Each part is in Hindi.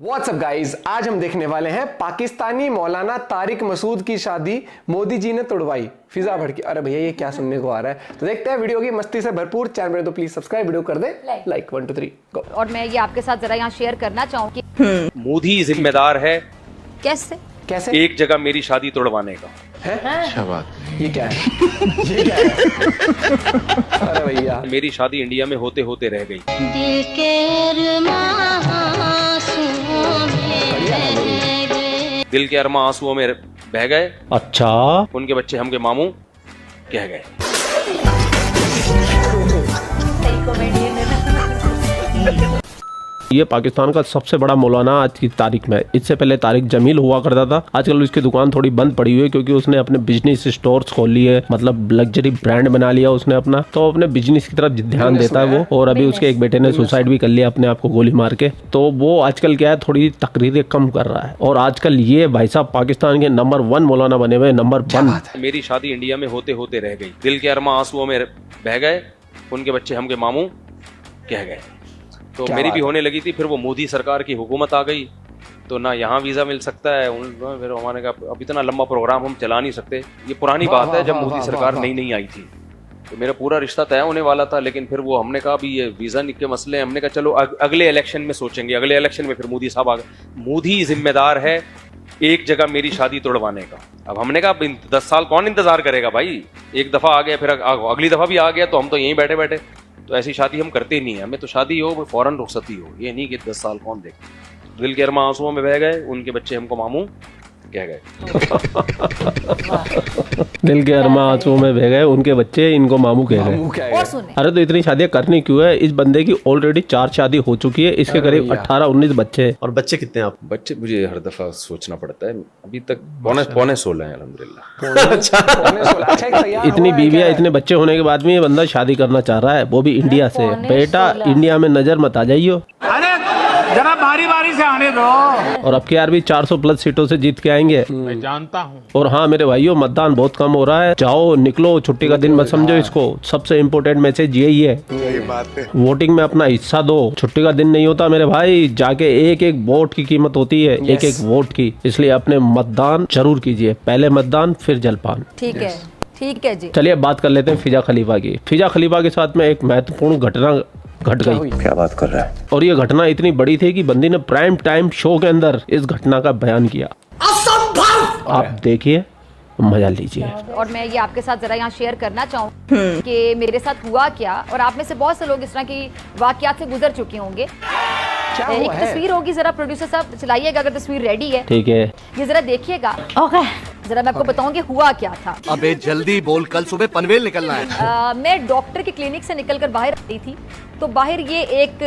व्हाट्सअप गाइज, आज हम देखने वाले हैं पाकिस्तानी मौलाना तारिक मसूद की शादी मोदी जी ने तोड़वाई। फिजा भड़की। अरे भैया ये क्या सुनने को आ रहा है। तो देखते हैं वीडियो की मस्ती से भरपूर। चैनल में तो प्लीज सब्सक्राइब, वीडियो कर दे लाइक 1 2 3 गो। और मैं ये आपके साथ जरा यहाँ शेयर करना चाहूंगी। मोदी जिम्मेदार है कैसे कैसे एक जगह मेरी शादी तोड़वाने का है? अच्छा बात। ये क्या है? ये क्या है? अरे भैया मेरी शादी इंडिया में होते होते रह गई। दिल के दिल के अरमा आंसुओं में बह गए। अच्छा, उनके बच्चे हमके मामू कह गए। ये पाकिस्तान का सबसे बड़ा मौलाना आज की तारीख में। इससे पहले तारिक जमील हुआ करता था। आजकल उसकी दुकान थोड़ी बंद पड़ी हुई है क्योंकि उसने अपने बिजनेस स्टोर्स खोल लिए, मतलब लग्जरी ब्रांड बना लिया उसने अपना। तो अपने बिजनेस की तरफ ध्यान देता है वो। और अभी उसके एक बेटे ने सुसाइड भी कर लिया अपने आप को गोली मार के। तो वो आजकल क्या है, थोड़ी तकरीरें कम कर रहा है। और आजकल ये भाई साहब पाकिस्तान के नंबर 1 मौलाना बने हुए, नंबर 1। मेरी शादी इंडिया में होते होते रह गई। दिल के अरमा आंसुओं में बह गए। उनके बच्चे हमके मामू कह गए। तो मेरी भी होने लगी थी, फिर वो मोदी सरकार की हुकूमत आ गई तो ना यहाँ वीज़ा मिल सकता है। फिर हमारे का अब इतना लंबा प्रोग्राम हम चला नहीं सकते। ये पुरानी बात है जब मोदी सरकार नई आई थी। तो मेरा पूरा रिश्ता तय होने वाला था, लेकिन फिर वो हमने कहा भी ये वीज़ा के मसले हैं। हमने कहा चलो अगले इलेक्शन में सोचेंगे। अगले इलेक्शन में फिर मोदी साहब आ गए। मोदी जिम्मेदार है एक जगह मेरी शादी तोड़वाने का। अब हमने कहा 10 साल कौन इंतजार करेगा भाई। एक दफ़ा आ गया, फिर अगली दफ़ा भी आ गया, तो हम तो यहीं बैठे बैठे। तो ऐसी शादी हम करते नहीं है। हमें तो शादी हो वो फौरन रुखसती हो, ये नहीं कि 10 साल कौन देखे। दिल के अरमा आंसुओं में बह गए। उनके बच्चे हमको मामू कह गए। दिल के अरमा आंसुओं में बह गए, उनके बच्चे इनको मामू कह गए। और सुने, अरे तो इतनी शादियां करनी क्यों है? इस बंदे की ऑलरेडी 4 शादी हो चुकी है। इसके करीब 18-19 बच्चे हैं। और बच्चे कितने हैं आप? बच्चे मुझे हर दफा सोचना पड़ता है। अभी तक पौने 16 है अल्हम्दुलिल्लाह। अच्छा, इतनी बीवियां, इतने बच्चे होने के बाद में ये बंदा शादी करना चाह रहा है, वो भी इंडिया से। बेटा इंडिया में नजर मत आ जाइयो, जरा बारी बारी से आने दो। और अब की यार भी 400+ सीटों से जीत के आएंगे। मैं जानता हूँ। और हाँ मेरे भाइयों, मतदान बहुत कम हो रहा है। जाओ निकलो, छुट्टी का दिन मत समझो इसको। सबसे इम्पोर्टेंट मैसेज यही है, वोटिंग में अपना हिस्सा दो। छुट्टी का दिन नहीं होता मेरे भाई। जाके एक वोट की कीमत होती है, एक वोट की। इसलिए अपने मतदान जरूर कीजिए। पहले मतदान फिर जलपान। ठीक है, ठीक है जी। चलिए अब बात कर लेते हैं फिजा खलीफा की। फिजा खलीफा के साथ में एक महत्वपूर्ण घटना घट गई। क्या बात कर रहा है? और ये घटना इतनी बड़ी थी कि बंदी ने प्राइम टाइम शो के अंदर इस घटना का बयान किया। आप देखिए, मजा लीजिए। और मैं ये आपके साथ जरा यहाँ शेयर करना चाहूँ कि मेरे साथ हुआ क्या। और आप में से बहुत से लोग इस तरह की वाकयात से गुजर चुके होंगे। एक तस्वीर होगी, जरा प्रोड्यूसर साहब चलाइएगा अगर तस्वीर रेडी है। ठीक है, ये जरा देखिएगा। ओके, जरा मैं आपको बताऊं कि हुआ क्या था। अबे जल्दी बोल, कल सुबह पनवेल निकलना है। मैं डॉक्टर की क्लिनिक से निकलकर बाहर आई थी, तो बाहर ये एक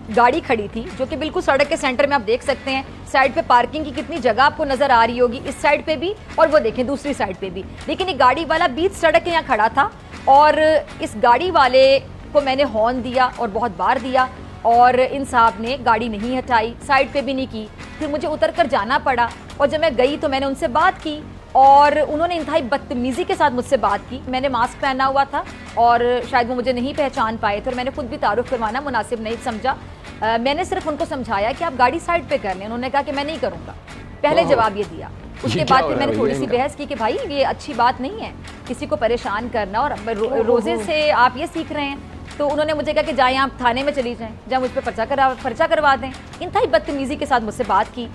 गाड़ी खड़ी थी जो कि बिल्कुल सड़क के सेंटर में आप देख सकते हैं। साइड पे पार्किंग की कितनी जगह आपको नजर आ रही होगी, इस साइड पे भी और वो देखें दूसरी साइड पे भी। लेकिन एक गाड़ी वाला बीच सड़क के यहाँ खड़ा था और इस गाड़ी वाले को मैंने हॉर्न दिया और बहुत बार दिया, और इन साहब ने गाड़ी नहीं हटाई, साइड पे भी नहीं की। फिर मुझे उतर कर जाना पड़ा, और जब मैं गई तो मैंने उनसे बात की और उन्होंने इंतहाई बदतमीज़ी के साथ मुझसे बात की। मैंने मास्क पहना हुआ था और शायद वो मुझे नहीं पहचान पाए थे, और मैंने खुद भी तारुफ करवाना मुनासिब नहीं समझा। मैंने सिर्फ उनको समझाया कि आप गाड़ी साइड पे कर लें। उन्होंने कहा कि मैं नहीं करूँगा। पहले जवाब ये दिया। उसके बाद फिर मैंने थोड़ी सी बहस की कि भाई ये अच्छी बात नहीं है किसी को परेशान करना, और रोज़े से आप ये सीख रहे हैं। तो उन्होंने मुझे कहा कि जाएं आप थाने में चली जाएं, जहाँ मुझ पर पर्चा करवा दें। इंतहाई बदतमीजी के साथ मुझसे बात की।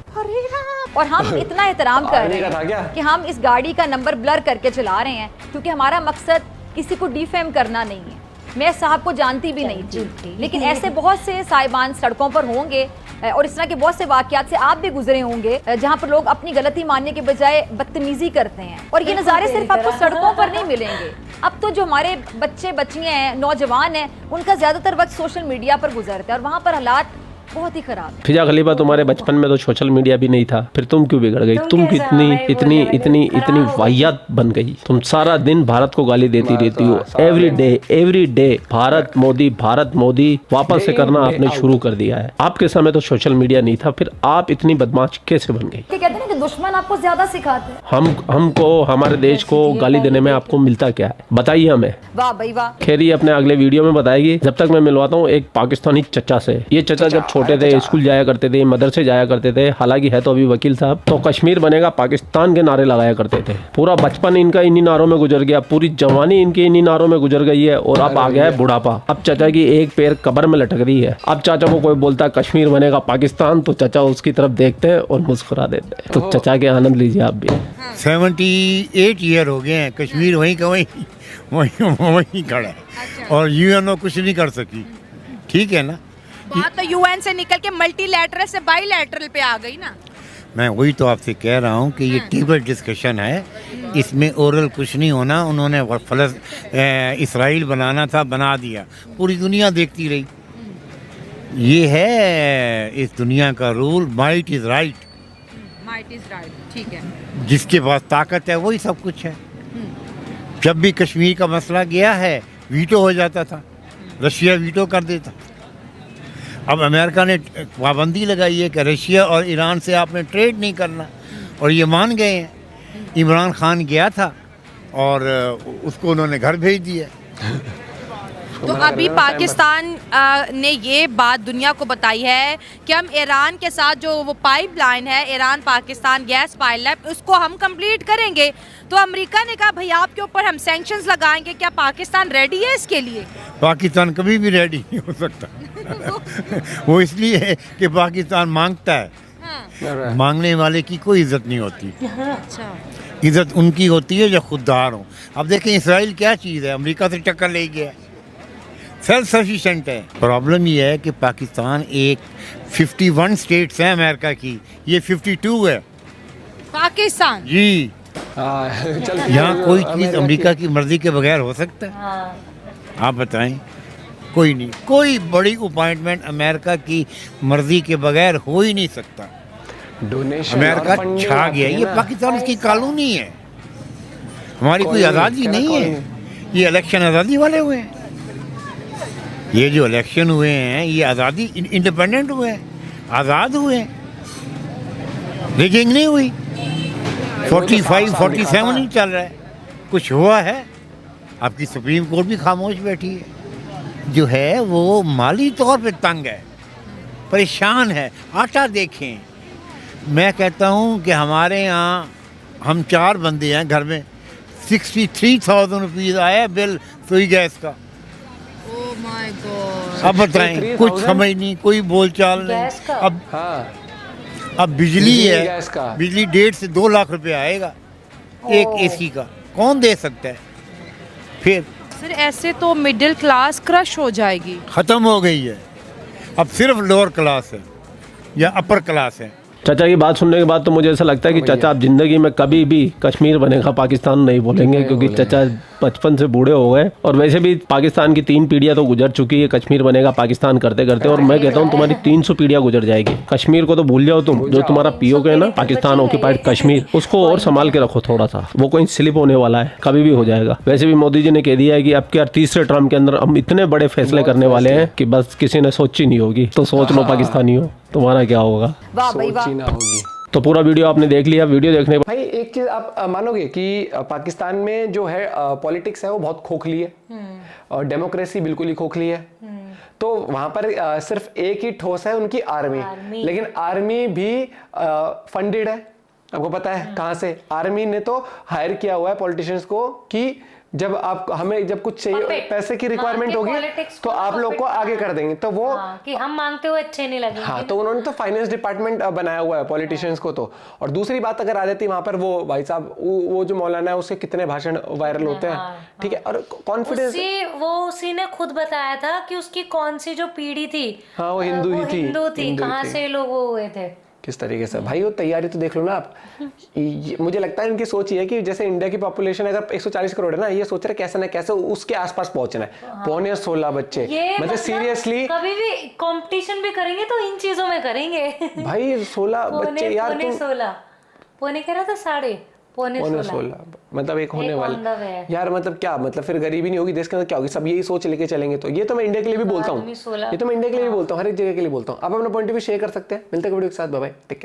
और हम इतना एहतराम कर रहे हैं कि हम इस गाड़ी का नंबर ब्लर करके चला रहे हैं, क्योंकि हमारा मकसद किसी को डिफेम करना नहीं है। मैं साहब को जानती भी नहीं थी, लेकिन ऐसे बहुत से साहिबान सड़कों पर होंगे और इस तरह के बहुत से वाकयात से आप भी गुजरे होंगे जहाँ पर लोग अपनी गलती मानने के बजाय बदतमीजी करते हैं। और ये नज़ारे सिर्फ आपको सड़कों पर नहीं मिलेंगे। अब तो जो हमारे बच्चे बच्चियाँ हैं, नौजवान हैं, उनका ज़्यादातर वक्त सोशल मीडिया पर गुजरता है और वहाँ पर हालात बहुत ही खराब। फिजा खलीफा, तुम्हारे बचपन में तो सोशल मीडिया भी नहीं था, फिर तुम क्यों बिगड़ गई? तुम इतनी वाहियात बन गई। तुम सारा दिन भारत को गाली देती रहती हो। एवरी डे भारत मोदी वापस से करना आपने शुरू कर दिया है। आपके समय तो सोशल मीडिया नहीं था, फिर आप इतनी बदमाश कैसे बन गई? कहते हैं ना कि दुश्मन आपको ज्यादा सिखाते हैं। हमको हमारे देश को गाली देने में आपको मिलता क्या है, बताइए हमें। वाह भाई वाह। खैर ये अपने अगले वीडियो में बताएगी। जब तक मैं मिलवाता हूँ एक पाकिस्तानी चचा से। ये चचा जब छोटे थे स्कूल जाया करते थे, मदरसे जाया करते थे, हालांकि है तो अभी वकील साहब, तो कश्मीर बनेगा पाकिस्तान के नारे लगाया करते थे। पूरा बचपन इनका इन्हीं नारों में गुजर गया, पूरी जवानी इनकी इन्हीं नारों में गुजर गई है और अब आ गया है बुढ़ापा। अब चाचा की एक पैर कब्र में लटक रही है। अब चाचा को कोई बोलता है कश्मीर बनेगा पाकिस्तान, तो चाचा उसकी तरफ देखते हैं और मुस्कुरा देते हैं। तो चाचा के आनंद लीजिए आप भी। 78 ईयर हो गए हैं, कश्मीर वहीं का वहीं खड़ा है और यूएनओ कुछ नहीं कर सकी। ठीक है ना, बात तो यूएन से निकल के मल्टीलैटरल से बाईलैटरल पे आ गई ना। मैं वही तो आपसे कह रहा हूँ कि ये टेबल डिस्कशन है, इसमें ओरल कुछ नहीं होना। उन्होंने इसराइल बनाना था, बना दिया, पूरी दुनिया देखती रही। ये है इस दुनिया का rule, might is right. Might is right, ठीक है। जिसके पास ताकत है वही सब कुछ है। जब भी कश्मीर का मसला गया है वीटो हो जाता था, रशिया वीटो कर देता। अब अमेरिका ने पाबंदी लगाई है कि रशिया और ईरान से आपने ट्रेड नहीं करना, और ये मान गए हैं। इमरान खान गया था और उसको उन्होंने घर भेज दिया। तो अभी पाकिस्तान ने ये बात दुनिया को बताई है कि हम ईरान के साथ जो वो पाइपलाइन है, ईरान पाकिस्तान गैस पाइपलाइन, उसको हम कंप्लीट करेंगे। तो अमेरिका ने कहा भाई आपके ऊपर हम सैंक्शंस लगाएंगे, क्या पाकिस्तान रेडी है इसके लिए? पाकिस्तान कभी भी रेडी नहीं हो सकता। वो इसलिए है कि पाकिस्तान मांगता है। हाँ। मांगने वाले की कोई इज्जत नहीं होती। अच्छा, इज्जत उनकी होती है जो खुददार हो। अब देखें इसराइल क्या चीज़ है, अमेरिका से टक्कर ले गया, सेल्फ सफिशिएंट है। प्रॉब्लम ये है कि पाकिस्तान एक 51 स्टेट्स हैं अमेरिका की, ये 52 है पाकिस्तान जी। यहाँ कोई चीज़ अमेरिका की मर्जी के बगैर हो सकता है? आप बताएं, कोई नहीं। कोई बड़ी अपॉइंटमेंट अमेरिका की मर्जी के बगैर हो ही नहीं सकता। अमेरिका छा गया, ये पाकिस्तान उसकी कॉलोनी है, हमारी कोई आज़ादी नहीं है। ये इलेक्शन आज़ादी वाले हुए हैं, ये जो इलेक्शन हुए हैं ये आज़ादी इंडिपेंडेंट हुए हैं, आज़ाद हुए हैं, रिगिंग नहीं हुई। 45, 47 ही चल रहा है, कुछ हुआ है? आपकी सुप्रीम कोर्ट भी खामोश बैठी है। जो है वो माली तौर पे तंग है, परेशान है। आटा देखें, मैं कहता हूँ कि हमारे यहाँ हम 4 बंदे हैं घर में, 63,000 रुपीज़ आया बिल सुई गैस का। Oh my God. अब बताएं, कुछ समझ नहीं, कोई बोलचाल नहीं। अब बिजली है, बिजली 1.5 से 2 लाख रुपए आएगा एक एसी का, कौन दे सकता है? फिर सर ऐसे तो मिडिल क्लास क्रश हो जाएगी। ख़त्म हो गई है, अब सिर्फ लोअर क्लास है या अपर क्लास है। चाचा की बात सुनने के बाद तो मुझे ऐसा लगता है कि चाचा आप जिंदगी में कभी भी कश्मीर बनेगा पाकिस्तान नहीं बोलेंगे, क्योंकि चाचा बचपन से बूढ़े हो गए और वैसे भी पाकिस्तान की 3 पीढ़ियां तो गुजर चुकी है कश्मीर बनेगा पाकिस्तान करते करते, और मैं कहता हूं तुम्हारी 300 पीढ़ियां गुजर जाएगी। कश्मीर को तो भूल जाओ तुम, जो तुम्हारा पीओके है ना पाकिस्तान ऑक्यूपाइड कश्मीर, उसको और संभाल के रखो थोड़ा सा, वो कोई स्लिप होने वाला है, कभी भी हो जाएगा। वैसे भी मोदी जी ने कह दिया है कि अब क्या 3रे टर्म के अंदर हम इतने बड़े फैसले करने वाले हैं कि बस किसी ने सोची नहीं होगी। तो सोच लो पाकिस्तानियों, तुम्हारा क्या होगा। वाह भाई वाह। तो पूरा वीडियो आपने देख लिया। वीडियो देखने के भाई एक चीज आप मानोगे कि पाकिस्तान में जो है पॉलिटिक्स है वो बहुत खोखली है और डेमोक्रेसी बिल्कुल ही खोखली है। तो वहां पर सिर्फ एक ही ठोस है, उनकी आर्मी। लेकिन आर्मी भी फंडेड है, आपको पता है कहां से? आर्मी ने तो हायर किया हुआ है पॉलिटिशियंस को कि जब आप हमें जब कुछ चाहिए पैसे की रिक्वायरमेंट होगी तो आप लोग को आगे कर देंगे। तो वो कि हम मांगते हुए अच्छे नहीं लगेंगे। हाँ, तो उन्होंने तो फाइनेंस डिपार्टमेंट बनाया हुआ है पॉलिटिशियंस को। तो और दूसरी बात अगर आ जाती है वहां पर, वो भाई साहब वो जो मौलाना है उसके कितने भाषण वायरल होते हैं। ठीक है, और कॉन्फिडेंस उसी ने खुद बताया था कि उसकी कौन सी जो पीढ़ी थी, हाँ वो हिंदू थी। कहाँ से लोग वो हुए थे, किस तरीके से भाई वो तैयारी तो देख लो ना आप। मुझे लगता है इनकी सोच ये है कि जैसे इंडिया की पॉपुलेशन अगर 140 करोड़ है ना, ये सोच रहे कैसे ना कैसे उसके आसपास पहुंचना है। 15-16 बच्चे, मतलब सीरियसली कभी भी कंपटीशन भी करेंगे तो इन चीजों में करेंगे भाई। 16 बच्चे यार, पौने 16 पौने कह रहा था 16.5 मतलब एक होने वाला यार, मतलब क्या मतलब फिर गरीबी नहीं होगी देश के अंदर, क्या होगी? सब यही सोच लेके चलेंगे। तो ये तो मैं इंडिया के लिए भी बोलता हूँ, ये तो मैं इंडिया के लिए भी बोलता हूँ, हर एक जगह के लिए बोलता हूँ। आप अपना पॉइंट ऑफ व्यू शेयर कर सकते हैं। मिलते हैं वीडियो के साथ, बाय बाय, टेक केयर।